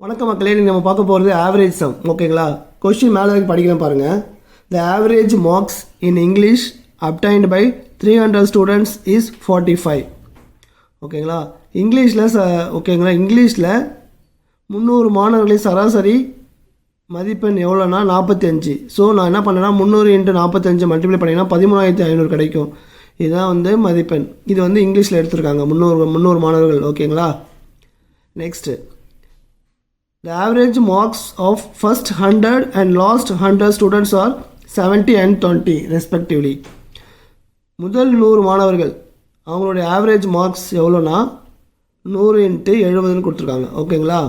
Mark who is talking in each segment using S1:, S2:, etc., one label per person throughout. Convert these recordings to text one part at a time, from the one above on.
S1: வணக்கம் மக்களே, நீங்கள் நம்ம பார்க்க போகிறது ஆவரேஜ் சம். ஓகேங்களா? கொஸ்டின் மேலே வரைக்கும் படிக்கலாம் பாருங்கள். The average marks in English obtained by 300 students is 45. ஓகேங்களா? இங்கிலீஷில் 300 மாணவர்களின் சராசரி மதிப்பெண் எவ்வளோனா 45. ஸோ நான் என்ன பண்ணேன்னா 300 × 45 மல்டிப்ளை பண்ணிங்கன்னா 13,500 கிடைக்கும். இதுதான் மதிப்பெண். இது இங்கிலீஷில் எடுத்திருக்காங்க 300 மாணவர்கள். ஓகேங்களா? Next, the average marks of first 100 and last 100 students are 70 and 20 respectively. முதல் 100 மாணவர்கள் அவங்களுடைய ஆவரேஜ் மார்க்ஸ் எவ்வளோனா 100 × 70ன்னு கொடுத்துருக்காங்க. ஓகேங்களா?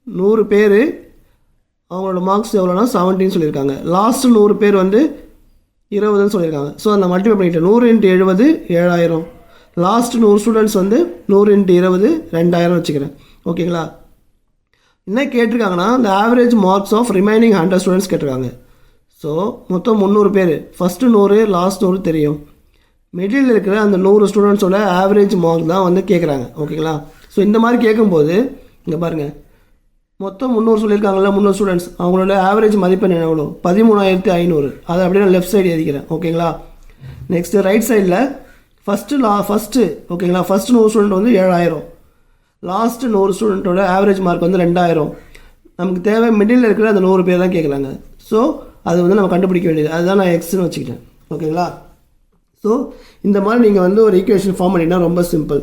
S1: 100 பேர் அவங்களோட மார்க்ஸ் எவ்வளோனா 70ன்னு சொல்லியிருக்காங்க. லாஸ்ட்டு 100 பேர் 20ன்னு சொல்லியிருக்காங்க. ஸோ அந்த மல்டிப்ளை பண்ணிவிட்டு 100 × 70 7000. லாஸ்ட் 100 ஸ்டூடெண்ட்ஸ் 100 × 20 2000 வச்சுக்கிறேன். ஓகேங்களா? என்ன கேட்டிருக்காங்கன்னா இந்த average marks of remaining 100 students கேட்டிருக்காங்க. ஸோ மொத்தம் 300 பேர், ஃபஸ்ட்டு 100 லாஸ்ட் 100 தெரியும். மிடில் இருக்கிற அந்த 100 ஸ்டூடெண்ட்ஸோட ஆவரேஜ் மார்க் தான் கேட்குறாங்க. ஓகேங்களா? ஸோ இந்த மாதிரி கேட்கும்போது இங்கே பாருங்கள், மொத்தம் 300 சொல்லியிருக்காங்கல்ல, 300 ஸ்டூடெண்ட்ஸ் அவங்களோட ஆவரேஜ் மதிப்பெண் எவ்வளோ 13,500. அதை அப்படியே நான் லெஃப்ட் சைடு எழுதிக்கிறேன். ஓகேங்களா? நெக்ஸ்ட்டு ரைட் சைடில் ஃபஸ்ட்டு ஓகேங்களா, ஃபஸ்ட்டு 100 ஸ்டூடெண்ட் 7000. லாஸ்ட்டு 100 ஸ்டூடெண்ட்டோட ஆவரேஜ் மார்க் 2000. நமக்கு தேவை மிடில் இருக்கிற அந்த 100 பேர் தான் கேட்குறாங்க. ஸோ அது நம்ம கண்டுபிடிக்க வேண்டியது, அதுதான் நான் எக்ஸ்ன்னு வச்சுக்கிட்டேன். ஓகேங்களா? ஸோ இந்த மாதிரி நீங்கள் ஒரு ஈக்குவேஷன் ஃபார்ம் பண்ணிங்கன்னா ரொம்ப சிம்பிள்.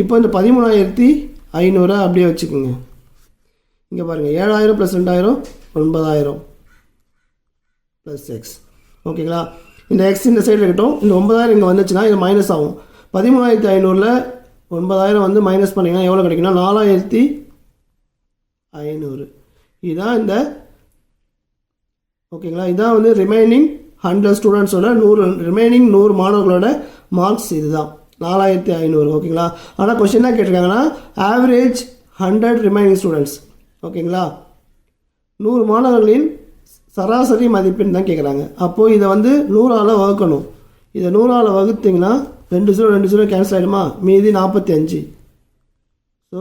S1: இப்போ இந்த 13,500 அப்படியே வச்சுக்கோங்க. இங்கே பாருங்கள், 7000 + 2000 9000 + x. ஓகேங்களா? இந்த எக்ஸ் இந்த சைடு இருக்கட்டும். இந்த 9000 இங்கே வந்துச்சுன்னா இது மைனஸ் ஆகும். 13,500ல் 9000 மைனஸ் பண்ணிங்கன்னா எவ்வளோ கிடைக்குன்னா 4500. இதுதான் ஓகேங்களா? இதுதான் ரிமைனிங் 100 ஸ்டூடெண்ட்ஸோட 100 மாணவர்களோட மார்க்ஸ். இதுதான் 4500. ஓகேங்களா? ஆனால் கொஸ்டின் என்ன கேட்டிருக்காங்கன்னா ஆவரேஜ் 100 ரிமைனிங் ஸ்டூடெண்ட்ஸ். ஓகேங்களா? 100 மாணவர்களின் சராசரி மதிப்பெண் தான் கேட்குறாங்க. அப்போது இதை 100ஆல் வகுக்கணும். இதை 100ஆல் வகுத்திங்கன்னா 2 கேன்சல் ஆகிடுமா, மீதி 45. ஸோ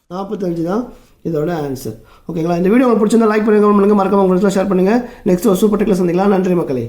S1: 45 தான் இதோட ஆன்சர். ஓகேங்களா? இந்த வீடியோ உங்களுக்கு பிடிச்சிருந்தா லைக் பண்ணுங்கள், மறக்காம உங்களுக்கு ஷேர் பண்ணுங்கள். நெக்ஸ்ட் ஒரு சூப்பர் டெக்ல சந்திக்கலாம். நன்றி மக்களே.